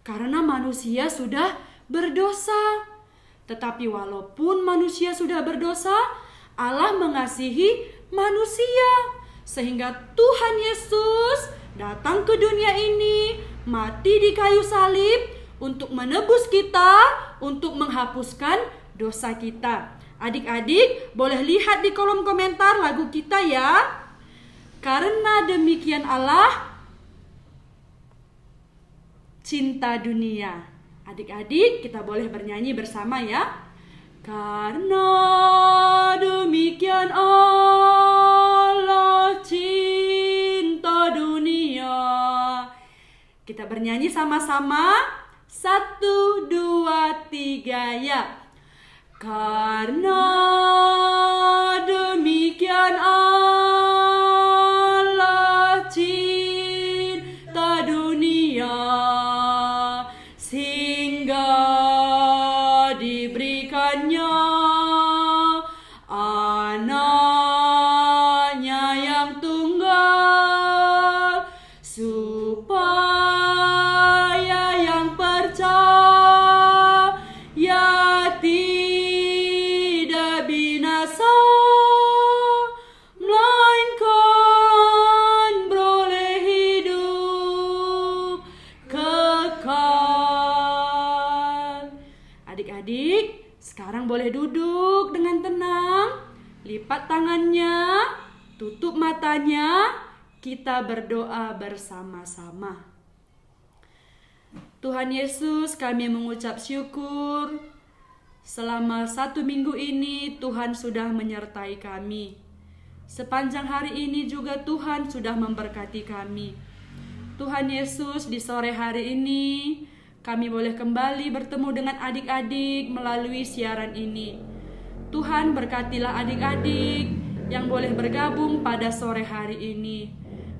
karena manusia sudah berdosa. Tetapi walaupun manusia sudah berdosa, Allah mengasihi manusia, sehingga Tuhan Yesus datang ke dunia ini, mati di kayu salib untuk menebus kita, untuk menghapuskan dosa kita. Adik-adik boleh lihat di kolom komentar lagu kita ya. Karena demikian Allah cinta dunia. Adik-adik kita boleh bernyanyi bersama ya. Karena demikian Allah cinta dunia. Kita bernyanyi sama-sama. 1, 2, 3 ya. Karena demikian Allah cinta dunia, sehingga diberikannya anaknya yang tunggal, supaya yang percaya tidak binasa, melainkan beroleh hidup kekal. Adik-adik, sekarang boleh duduk dengan tenang, lipat tangannya, tutup matanya, kita berdoa bersama-sama. Tuhan Yesus, kami mengucap syukur selama 1 minggu ini Tuhan sudah menyertai kami. Sepanjang hari ini juga Tuhan sudah memberkati kami. Tuhan Yesus, di sore hari ini kami boleh kembali bertemu dengan adik-adik melalui siaran ini. Tuhan, berkatilah adik-adik yang boleh bergabung pada sore hari ini.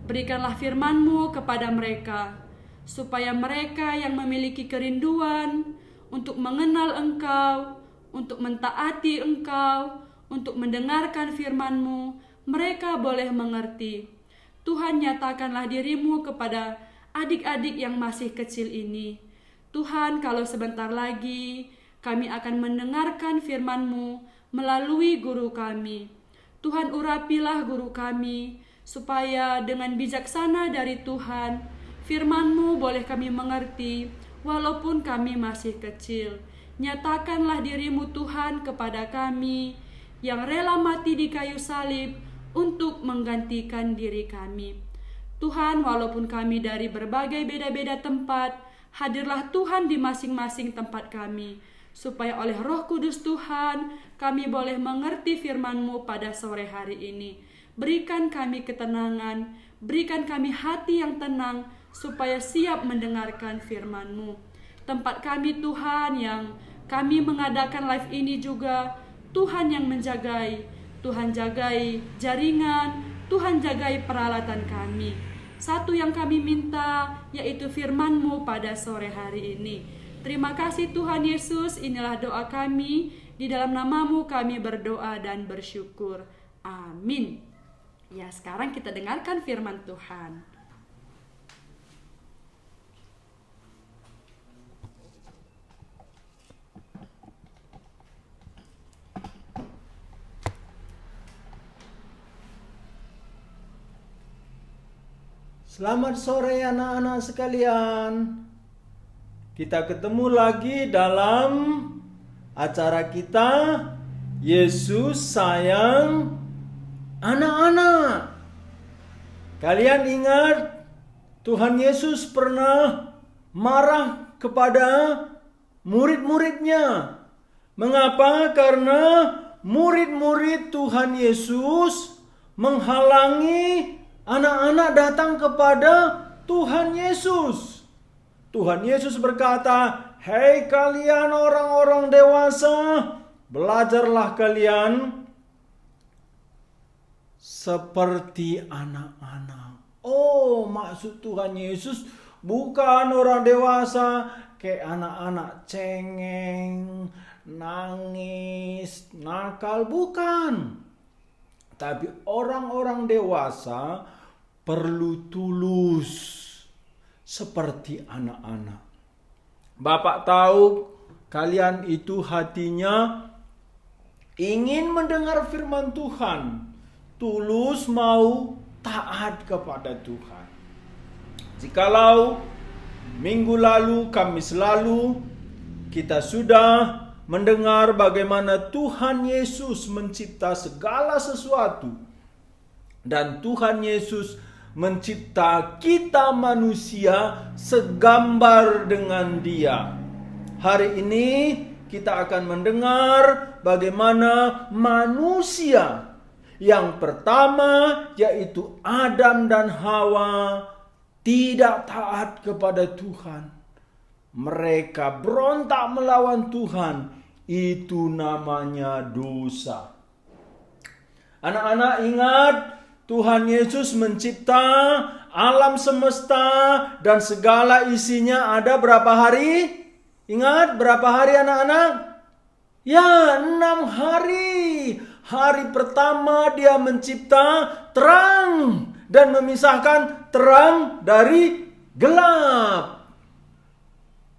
Berikanlah firman-Mu kepada mereka, supaya mereka yang memiliki kerinduan untuk mengenal Engkau, untuk mentaati Engkau, untuk mendengarkan firman-Mu, mereka boleh mengerti. Tuhan, nyatakanlah diri-Mu kepada adik-adik yang masih kecil ini. Tuhan, kalau sebentar lagi kami akan mendengarkan firman-Mu melalui guru kami. Tuhan, urapilah guru kami, supaya dengan bijaksana dari Tuhan, firman-Mu boleh kami mengerti, walaupun kami masih kecil. Nyatakanlah diri-Mu Tuhan kepada kami, yang rela mati di kayu salib untuk menggantikan diri kami. Tuhan, walaupun kami dari berbagai beda-beda tempat, hadirlah Tuhan di masing-masing tempat kami, supaya oleh Roh Kudus Tuhan, kami boleh mengerti firman-Mu pada sore hari ini. Berikan kami ketenangan, berikan kami hati yang tenang, supaya siap mendengarkan firman-Mu. Tempat kami Tuhan yang kami mengadakan live ini juga, Tuhan yang menjagai. Tuhan jagai jaringan, Tuhan jagai peralatan kami. Satu yang kami minta, yaitu firman-Mu pada sore hari ini. Terima kasih Tuhan Yesus, inilah doa kami. Di dalam nama-Mu kami berdoa dan bersyukur. Amin. Ya, sekarang kita dengarkan firman Tuhan. Selamat sore anak-anak sekalian. Kita ketemu lagi dalam acara kita Yesus sayang anak-anak. Kalian ingat Tuhan Yesus pernah marah kepada murid-muridnya. Mengapa? Karena murid-murid Tuhan Yesus menghalangi anak-anak datang kepada Tuhan Yesus. Tuhan Yesus berkata, "Hei kalian orang-orang dewasa, belajarlah kalian seperti anak-anak." Oh, maksud Tuhan Yesus bukan orang dewasa kayak anak-anak cengeng, nangis, nakal, bukan. Tapi orang-orang dewasa perlu tulus seperti anak-anak. Bapak tahu kalian itu hatinya ingin mendengar firman Tuhan, tulus mau taat kepada Tuhan. Jikalau minggu lalu, Kamis lalu, kita sudah mendengar bagaimana Tuhan Yesus mencipta segala sesuatu. Dan Tuhan Yesus mencipta kita manusia segambar dengan Dia. Hari ini kita akan mendengar bagaimana manusia yang pertama, yaitu Adam dan Hawa, tidak taat kepada Tuhan. Mereka berontak melawan Tuhan. Itu namanya dosa. Anak-anak ingat, Tuhan Yesus mencipta alam semesta dan segala isinya ada berapa hari? Ingat berapa hari anak-anak? Ya, 6 hari. Hari pertama Dia mencipta terang dan memisahkan terang dari gelap.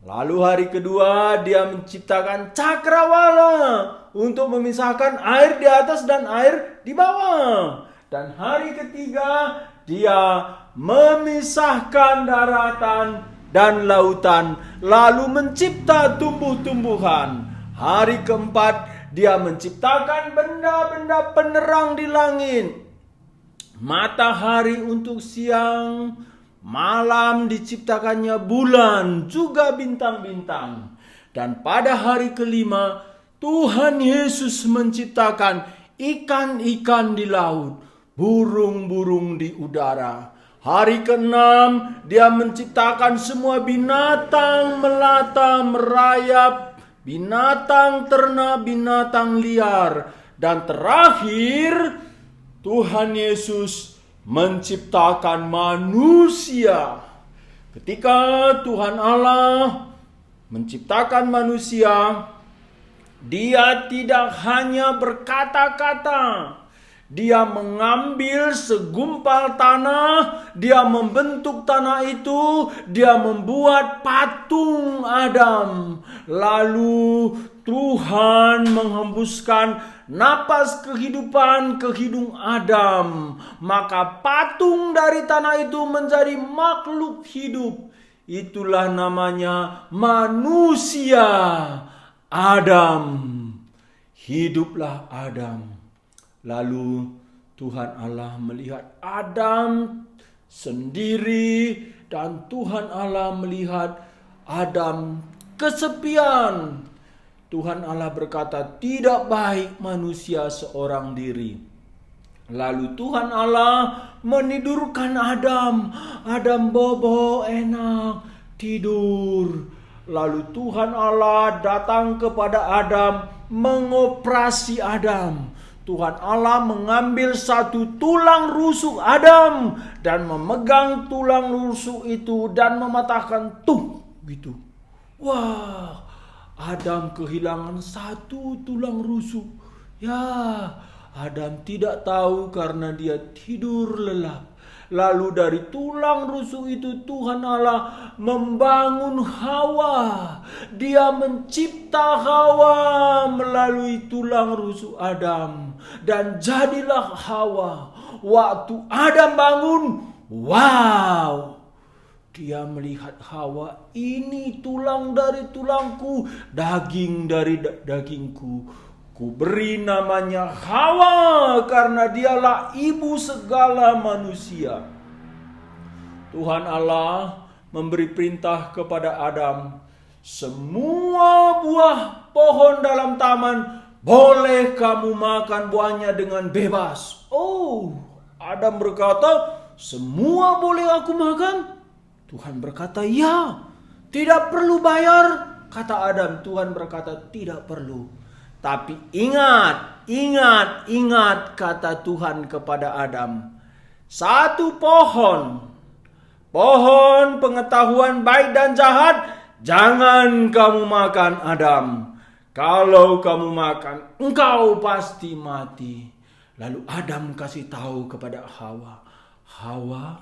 Lalu hari kedua Dia menciptakan cakrawala untuk memisahkan air di atas dan air di bawah. Dan hari ketiga Dia memisahkan daratan dan lautan, lalu mencipta tumbuh-tumbuhan. Hari keempat Dia menciptakan benda-benda penerang di langit. Matahari untuk siang, malam diciptakannya bulan, juga bintang-bintang. Dan pada hari kelima, Tuhan Yesus menciptakan ikan-ikan di laut, burung-burung di udara. Hari keenam, Dia menciptakan semua binatang melata, merayap, binatang ternak, binatang liar. Dan terakhir, Tuhan Yesus menciptakan manusia. Ketika Tuhan Allah menciptakan manusia, Dia tidak hanya berkata-kata. Dia mengambil segumpal tanah, Dia membentuk tanah itu, Dia membuat patung Adam. Lalu Tuhan menghembuskan napas kehidupan ke hidung Adam. Maka patung dari tanah itu menjadi makhluk hidup. Itulah namanya manusia, Adam. Hiduplah Adam. Lalu Tuhan Allah melihat Adam sendiri dan Tuhan Allah melihat Adam kesepian. Tuhan Allah berkata, tidak baik manusia seorang diri. Lalu Tuhan Allah menidurkan Adam. Adam bobo enak tidur. Lalu Tuhan Allah datang kepada Adam, mengoperasi Adam. Tuhan Allah mengambil satu tulang rusuk Adam dan memegang tulang rusuk itu dan mematahkan gitu. Wah, Adam kehilangan satu tulang rusuk. Ya, Adam tidak tahu karena dia tidur lelap. Lalu dari tulang rusuk itu Tuhan Allah membangun Hawa. Dia mencipta Hawa melalui tulang rusuk Adam. Dan jadilah Hawa. Waktu Adam bangun, wow! Dia melihat Hawa, ini tulang dari tulangku, daging dari dagingku. Ku beri namanya Hawa karena dialah ibu segala manusia. Tuhan Allah memberi perintah kepada Adam, semua buah pohon dalam taman boleh kamu makan buahnya dengan bebas. Oh, Adam berkata, semua boleh aku makan? Tuhan berkata, ya, tidak perlu bayar. Kata Adam, Tuhan berkata, tidak perlu. Tapi ingat, kata Tuhan kepada Adam. Satu pohon pengetahuan baik dan jahat, jangan kamu makan Adam. Kalau kamu makan, engkau pasti mati. Lalu Adam kasih tahu kepada Hawa. Hawa,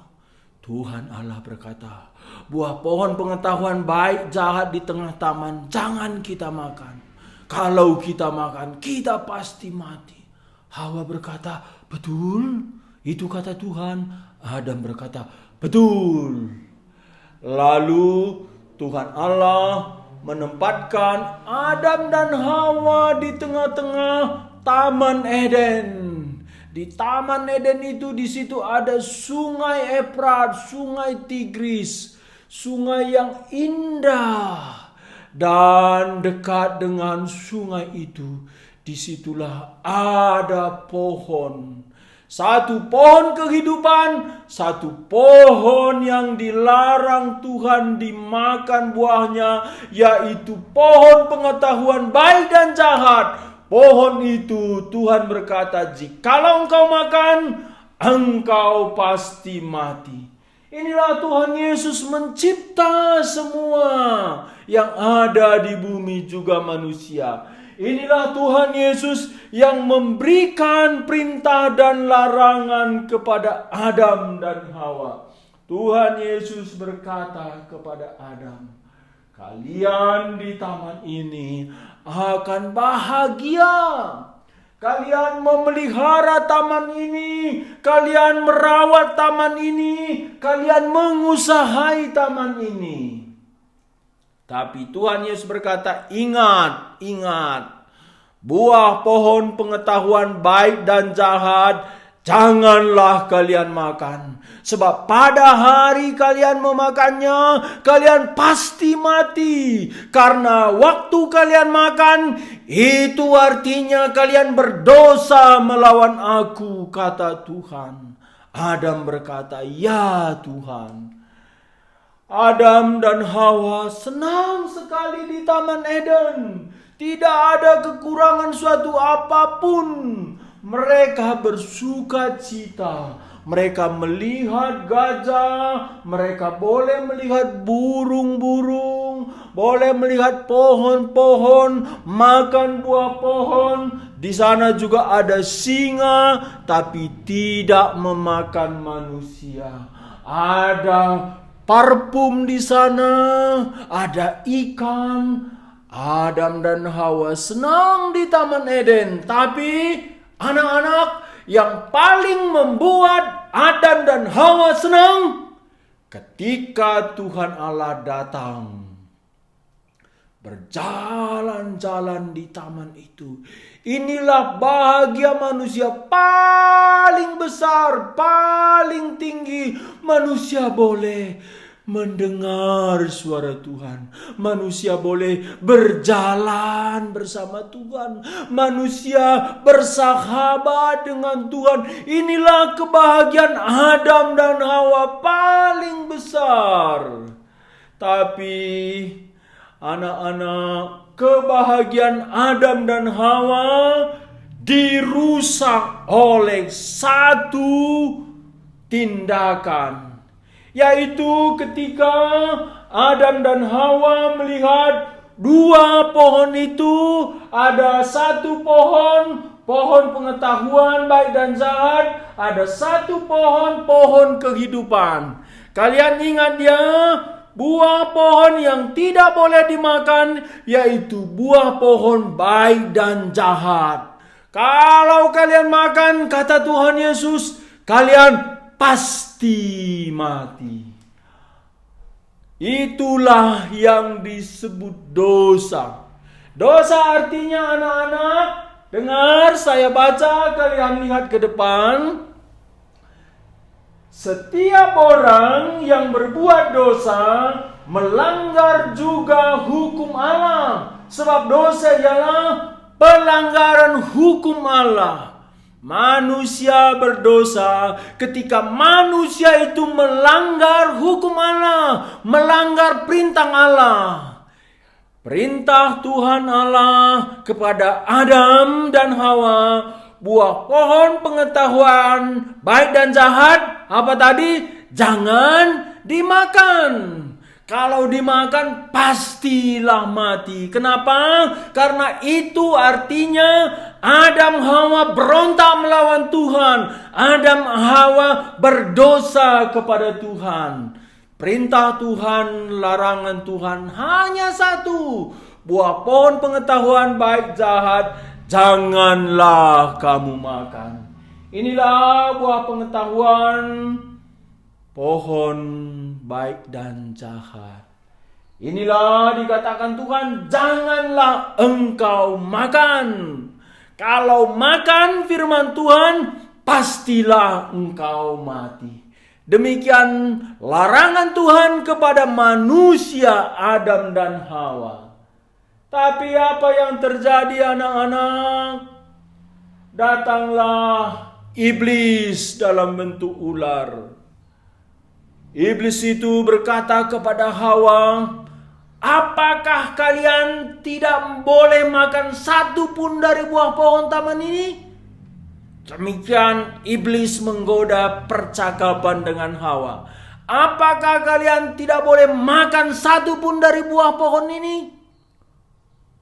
Tuhan Allah berkata, buah pohon pengetahuan baik jahat di tengah taman jangan kita makan. Kalau kita makan, kita pasti mati. Hawa berkata, betul, itu kata Tuhan. Adam berkata, betul. Lalu Tuhan Allah menempatkan Adam dan Hawa di tengah-tengah Taman Eden. Di Taman Eden itu, di situ ada sungai Efrat, sungai Tigris, sungai yang indah. Dan dekat dengan sungai itu, disitulah ada pohon. Satu pohon kehidupan, satu pohon yang dilarang Tuhan dimakan buahnya, yaitu pohon pengetahuan baik dan jahat. Pohon itu Tuhan berkata, jikalau engkau makan, engkau pasti mati. Inilah Tuhan Yesus mencipta semua yang ada di bumi, juga manusia. Inilah Tuhan Yesus yang memberikan perintah dan larangan kepada Adam dan Hawa. Tuhan Yesus berkata kepada Adam, kalian di taman ini akan bahagia. Kalian memelihara taman ini, kalian merawat taman ini, kalian mengusahai taman ini. Tapi Tuhan Yesus berkata, ingat, buah pohon pengetahuan baik dan jahat janganlah kalian makan. Sebab pada hari kalian memakannya, kalian pasti mati. Karena waktu kalian makan, itu artinya kalian berdosa melawan aku, kata Tuhan. Adam berkata, ya Tuhan. Adam dan Hawa senang sekali di Taman Eden. Tidak ada kekurangan suatu apapun. Mereka bersuka cita. Mereka melihat gajah, mereka boleh melihat burung-burung, boleh melihat pohon-pohon, makan buah pohon. Di sana juga ada singa, tapi tidak memakan manusia. Ada parfum di sana, ada ikan. Adam dan Hawa senang di Taman Eden, tapi anak-anak yang paling membuat Adam dan Hawa senang ketika Tuhan Allah datang berjalan-jalan di taman itu. Inilah bahagia manusia paling besar, paling tinggi. Manusia boleh mendengar suara Tuhan. Manusia boleh berjalan bersama Tuhan. Manusia bersahabat dengan Tuhan. Inilah kebahagiaan Adam dan Hawa paling besar. Tapi anak-anak, kebahagiaan Adam dan Hawa dirusak oleh satu tindakan. Yaitu ketika Adam dan Hawa melihat dua pohon itu, ada satu pohon pengetahuan baik dan jahat, ada satu pohon kehidupan. Kalian ingat ya, buah pohon yang tidak boleh dimakan, yaitu buah pohon baik dan jahat. Kalau kalian makan, kata Tuhan Yesus, kalian pasti mati. Itulah yang disebut dosa. Dosa artinya, anak-anak, dengar saya baca, kalian lihat ke depan. Setiap orang yang berbuat dosa melanggar juga hukum Allah. Sebab dosa ialah pelanggaran hukum Allah. Manusia berdosa ketika manusia itu melanggar hukum Allah, melanggar perintah Allah. Perintah Tuhan Allah kepada Adam dan Hawa, buah pohon pengetahuan baik dan jahat, apa tadi? Jangan dimakan. Kalau dimakan pastilah mati. Kenapa? Karena itu artinya Adam Hawa berontak melawan Tuhan. Adam Hawa berdosa kepada Tuhan. Perintah Tuhan, larangan Tuhan hanya satu. Buah pohon pengetahuan baik jahat janganlah kamu makan. Inilah buah pengetahuan, pohon baik dan jahat. Inilah dikatakan Tuhan, janganlah engkau makan. Kalau makan firman Tuhan, pastilah engkau mati. Demikian larangan Tuhan kepada manusia Adam dan Hawa. Tapi apa yang terjadi anak-anak? Datanglah iblis dalam bentuk ular. Iblis itu berkata kepada Hawa, apakah kalian tidak boleh makan satu pun dari buah pohon taman ini? Demikian iblis menggoda percakapan dengan Hawa. Apakah kalian tidak boleh makan satu pun dari buah pohon ini?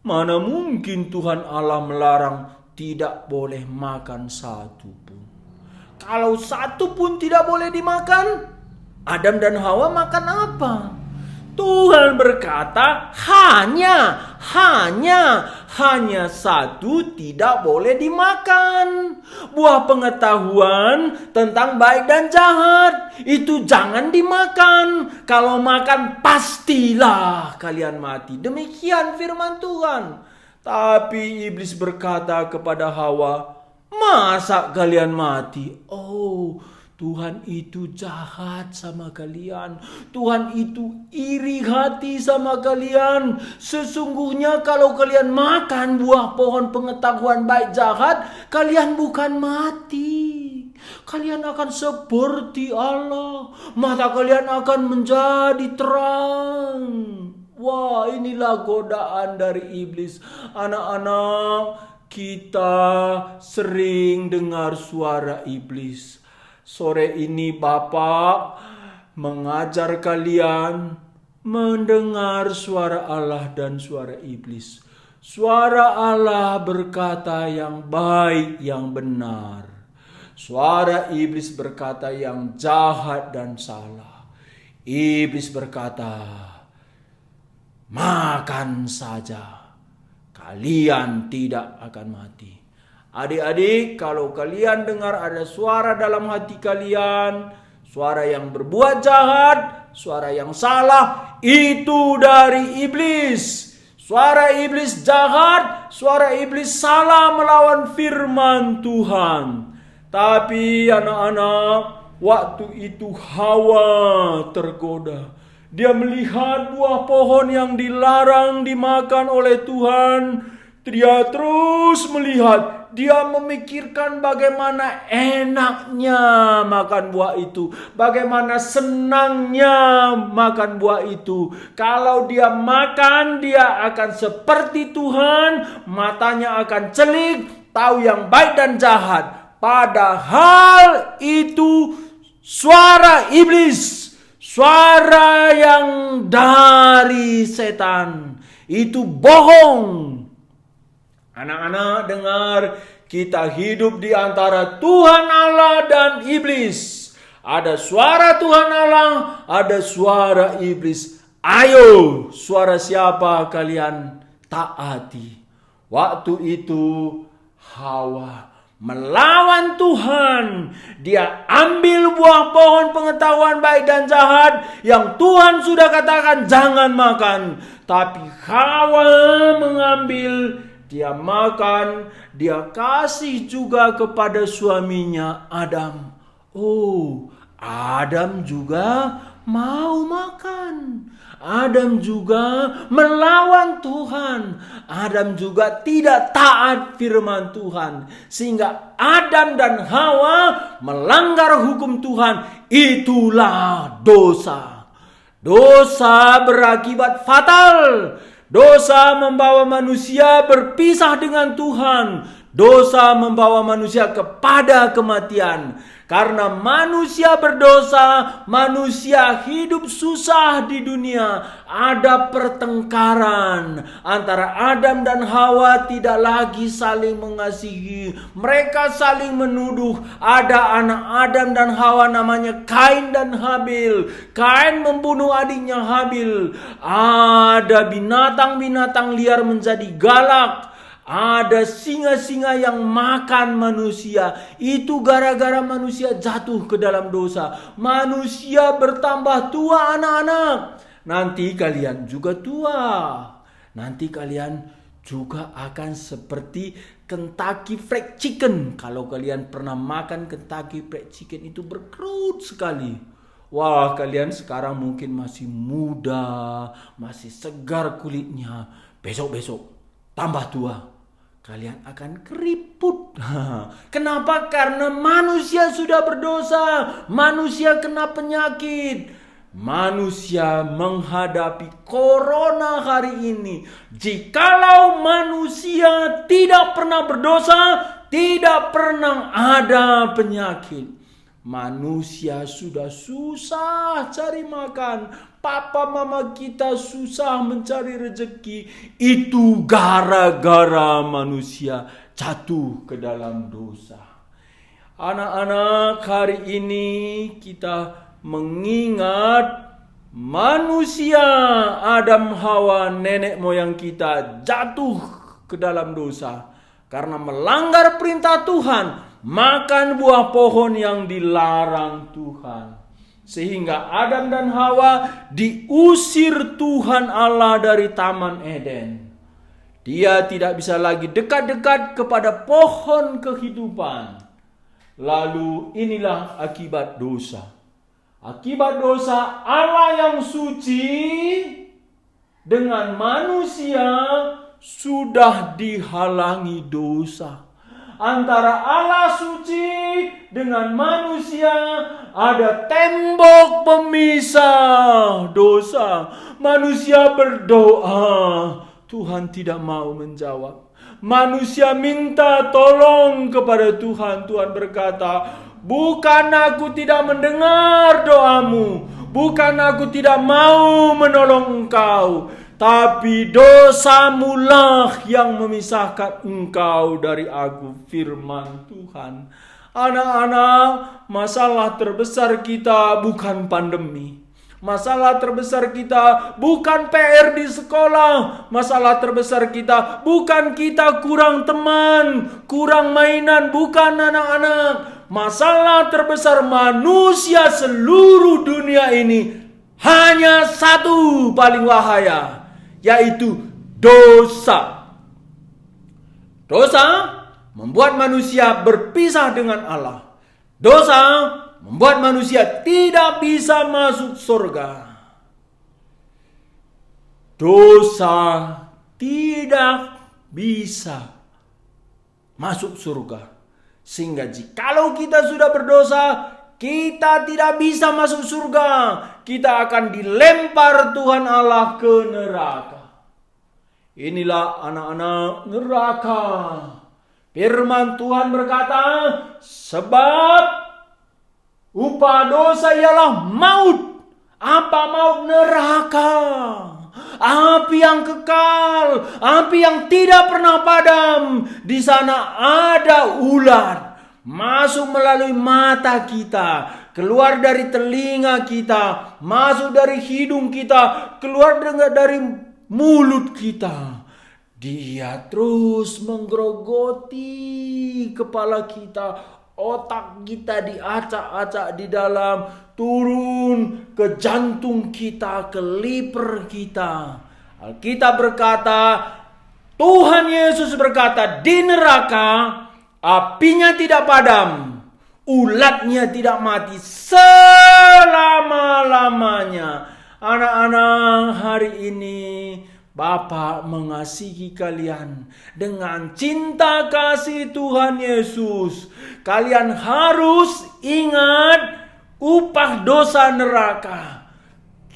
Mana mungkin Tuhan Allah melarang tidak boleh makan satu pun. Kalau satu pun tidak boleh dimakan, Adam dan Hawa makan apa? Tuhan berkata hanya satu tidak boleh dimakan. Buah pengetahuan tentang baik dan jahat itu jangan dimakan. Kalau makan pastilah kalian mati. Demikian firman Tuhan. Tapi iblis berkata kepada Hawa, masa kalian mati? Oh, Tuhan itu jahat sama kalian. Tuhan itu iri hati sama kalian. Sesungguhnya kalau kalian makan buah pohon pengetahuan baik jahat, kalian bukan mati. Kalian akan seperti Allah. Mata kalian akan menjadi terang. Wah, inilah godaan dari iblis. Anak-anak, kita sering dengar suara iblis. Sore ini Bapak mengajar kalian mendengar suara Allah dan suara iblis. Suara Allah berkata yang baik, yang benar. Suara iblis berkata yang jahat dan salah. Iblis berkata, makan saja, kalian tidak akan mati. Adik-adik, kalau kalian dengar ada suara dalam hati kalian, suara yang berbuat jahat, suara yang salah, itu dari iblis. Suara iblis jahat, suara iblis salah melawan firman Tuhan. Tapi anak-anak, waktu itu Hawa tergoda. Dia melihat buah pohon yang dilarang dimakan oleh Tuhan. Dia terus melihat, dia memikirkan bagaimana enaknya makan buah itu, bagaimana senangnya makan buah itu. Kalau dia makan, dia akan seperti Tuhan, matanya akan celik, tahu yang baik dan jahat. Padahal itu suara iblis, suara yang dari setan. Itu bohong. Anak-anak dengar, kita hidup di antara Tuhan Allah dan iblis. Ada suara Tuhan Allah, ada suara iblis. Ayo, suara siapa kalian taati? Waktu itu Hawa melawan Tuhan. Dia ambil buah pohon pengetahuan baik dan jahat yang Tuhan sudah katakan jangan makan. Tapi Hawa mengambil, dia makan, dia kasih juga kepada suaminya Adam. Oh, Adam juga mau makan. Adam juga melawan Tuhan. Adam juga tidak taat firman Tuhan. Sehingga Adam dan Hawa melanggar hukum Tuhan. Itulah dosa. Dosa berakibat fatal. Dosa membawa manusia berpisah dengan Tuhan. Dosa membawa manusia kepada kematian. Karena manusia berdosa, manusia hidup susah di dunia. Ada pertengkaran antara Adam dan Hawa, tidak lagi saling mengasihi. Mereka saling menuduh. Ada anak Adam dan Hawa namanya Kain dan Habil. Kain membunuh adiknya Habil. Ada binatang-binatang liar menjadi galak. Ada singa-singa yang makan manusia. Itu gara-gara manusia jatuh ke dalam dosa. Manusia bertambah tua anak-anak. Nanti kalian juga tua. Nanti kalian juga akan seperti Kentucky Fried Chicken. Kalau kalian pernah makan Kentucky Fried Chicken, itu berkerut sekali. Wah, kalian sekarang mungkin masih muda, masih segar kulitnya. Besok-besok tambah tua, kalian akan keriput. Kenapa? Karena manusia sudah berdosa. Manusia kena penyakit. Manusia menghadapi corona hari ini. Jikalau manusia tidak pernah berdosa, tidak pernah ada penyakit. Manusia sudah susah cari makan. Papa mama kita susah mencari rezeki. Itu gara-gara manusia jatuh ke dalam dosa. Anak-anak, hari ini kita mengingat manusia Adam Hawa, nenek moyang kita, jatuh ke dalam dosa karena melanggar perintah Tuhan. Makan buah pohon yang dilarang Tuhan. Sehingga Adam dan Hawa diusir Tuhan Allah dari Taman Eden. Dia tidak bisa lagi dekat-dekat kepada pohon kehidupan. Lalu inilah akibat dosa. Akibat dosa, Allah yang suci dengan manusia sudah dihalangi dosa. Antara Allah suci dengan manusia ada tembok pemisah dosa. Manusia berdoa, Tuhan tidak mau menjawab. Manusia minta tolong kepada Tuhan. Tuhan berkata, bukan aku tidak mendengar doamu, bukan aku tidak mau menolong engkau, tapi dosamulah yang memisahkan engkau dari aku, firman Tuhan. Anak-anak, masalah terbesar kita bukan pandemi. Masalah terbesar kita bukan PR di sekolah. Masalah terbesar kita bukan kita kurang teman, kurang mainan, bukan anak-anak. Masalah terbesar manusia seluruh dunia ini hanya satu paling bahaya, yaitu dosa. Dosa membuat manusia berpisah dengan Allah. Dosa membuat manusia tidak bisa masuk surga. Dosa tidak bisa masuk surga. Sehingga jikalau kita sudah berdosa, kita tidak bisa masuk surga. Kita akan dilempar Tuhan Allah ke neraka. Inilah anak-anak neraka. Firman Tuhan berkata, sebab upah dosa ialah maut. Apa maut? Neraka. Api yang kekal, api yang tidak pernah padam. Di sana ada ular masuk melalui mata kita, keluar dari telinga kita, masuk dari hidung kita, keluar dari mulut kita. Dia terus menggerogoti kepala kita, otak kita diacak-acak di dalam, turun ke jantung kita, ke liver kita. Alkitab berkata, Tuhan Yesus berkata, di neraka apinya tidak padam, ulatnya tidak mati selama-lamanya. Anak-anak, hari ini Bapa mengasihi kalian dengan cinta kasih Tuhan Yesus. Kalian harus ingat upah dosa neraka.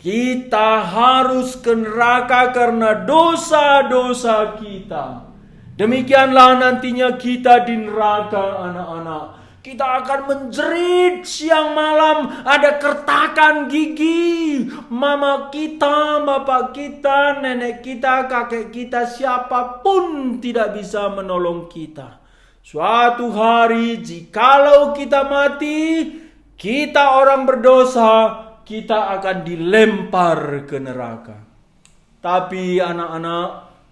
Kita harus ke neraka karena dosa-dosa kita. Demikianlah nantinya kita di neraka, anak-anak. Kita akan menjerit siang malam, ada kertakan gigi. Mama kita, bapak kita, nenek kita, kakek kita, siapapun tidak bisa menolong kita. Suatu hari jikalau kita mati, kita orang berdosa, kita akan dilempar ke neraka. Tapi anak-anak,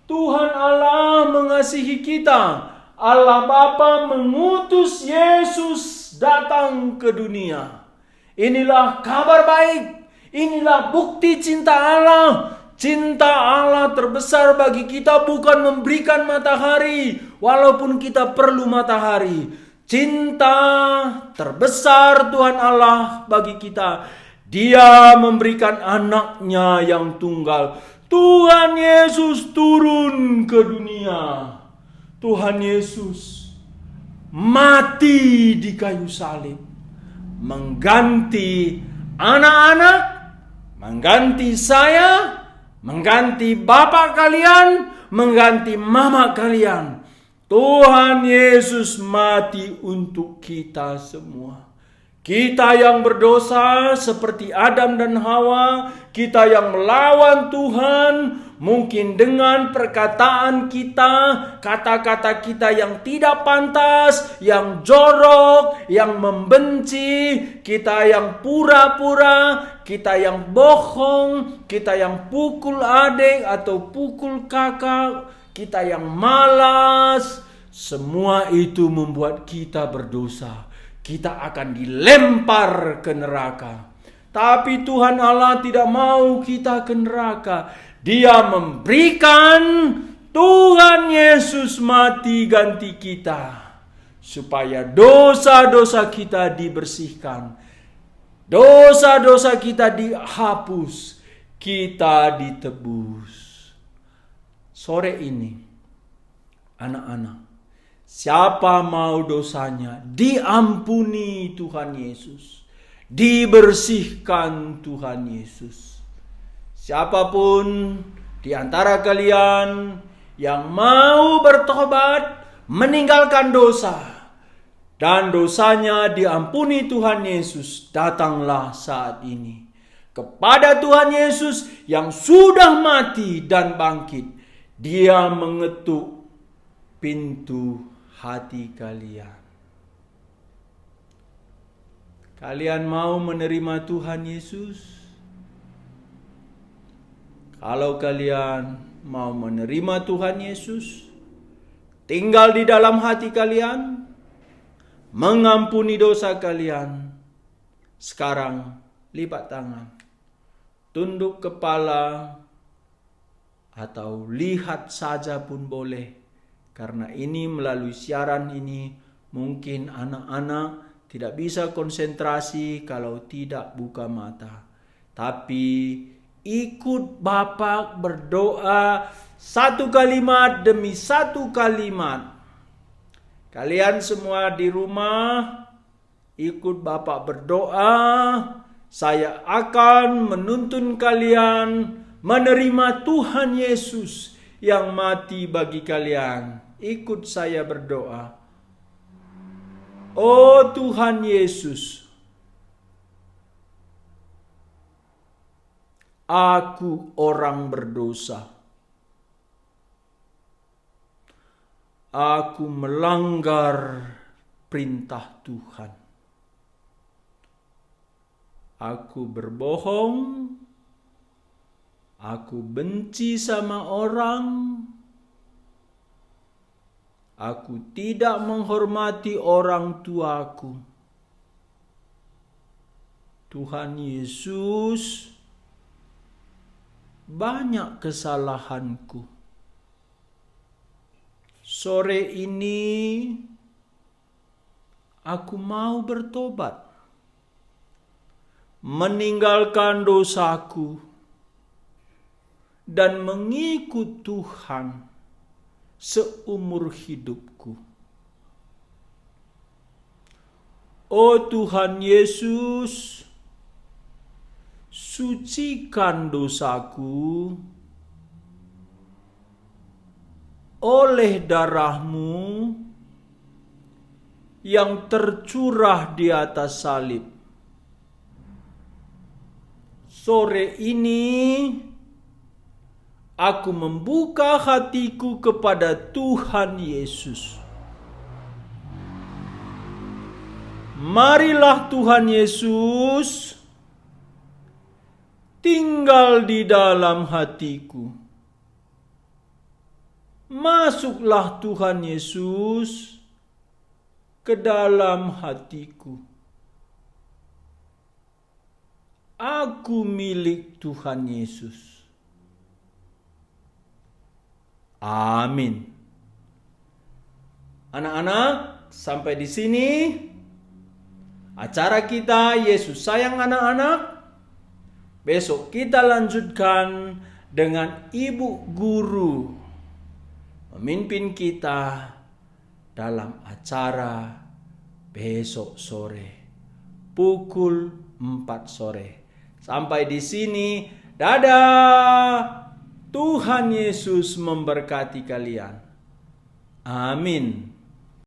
Tuhan Allah mengasihi kita. Allah Bapa mengutus Yesus datang ke dunia. Inilah kabar baik. Inilah bukti cinta Allah. Cinta Allah terbesar bagi kita bukan memberikan matahari, walaupun kita perlu matahari. Cinta terbesar Tuhan Allah bagi kita, Dia memberikan anaknya yang tunggal. Tuhan Yesus turun ke dunia. Tuhan Yesus mati di kayu salib, mengganti anak-anak, mengganti saya, mengganti bapak kalian, mengganti mama kalian. Tuhan Yesus mati untuk kita semua. Kita yang berdosa seperti Adam dan Hawa, kita yang melawan Tuhan, mungkin dengan perkataan kita, kata-kata kita yang tidak pantas, yang jorok, yang membenci, kita yang pura-pura, kita yang bohong, kita yang pukul adik atau pukul kakak, kita yang malas, semua itu membuat kita berdosa. Kita akan dilempar ke neraka. Tapi Tuhan Allah tidak mau kita ke neraka. Dia memberikan Tuhan Yesus mati ganti kita, supaya dosa-dosa kita dibersihkan, dosa-dosa kita dihapus, kita ditebus. Sore ini, anak-anak, siapa mau dosanya diampuni Tuhan Yesus, dibersihkan Tuhan Yesus. Siapapun di antara kalian yang mau bertobat, meninggalkan dosa, dan dosanya diampuni Tuhan Yesus, datanglah saat ini kepada Tuhan Yesus yang sudah mati dan bangkit. Dia mengetuk pintu hati kalian. Kalian mau menerima Tuhan Yesus? Kalau kalian mau menerima Tuhan Yesus, tinggal di dalam hati kalian, mengampuni dosa kalian, sekarang lipat tangan, tunduk kepala, atau lihat saja pun boleh. Karena ini melalui siaran ini, mungkin anak-anak tidak bisa konsentrasi kalau tidak buka mata. Tapi ikut Bapak berdoa satu kalimat demi satu kalimat. Kalian semua di rumah ikut Bapak berdoa. Saya akan menuntun kalian menerima Tuhan Yesus yang mati bagi kalian. Ikut saya berdoa. Oh Tuhan Yesus, aku orang berdosa. Aku melanggar perintah Tuhan. Aku berbohong. Aku benci sama orang. Aku tidak menghormati orang tuaku. Tuhan Yesus, banyak kesalahanku. Sore ini aku mau bertobat, meninggalkan dosaku, dan mengikut Tuhan seumur hidupku. Oh Tuhan Yesus, sucikan dosaku oleh darah-Mu yang tercurah di atas salib. Sore ini aku membuka hatiku kepada Tuhan Yesus. Marilah Tuhan Yesus tinggal di dalam hatiku. Masuklah Tuhan Yesus ke dalam hatiku. Aku milik Tuhan Yesus. Amin. Anak-anak, sampai di sini acara kita Yesus sayang anak-anak. Besok kita lanjutkan dengan ibu guru memimpin kita dalam acara besok sore pukul 4 sore. Sampai di sini, dadah. Tuhan Yesus memberkati kalian. Amin.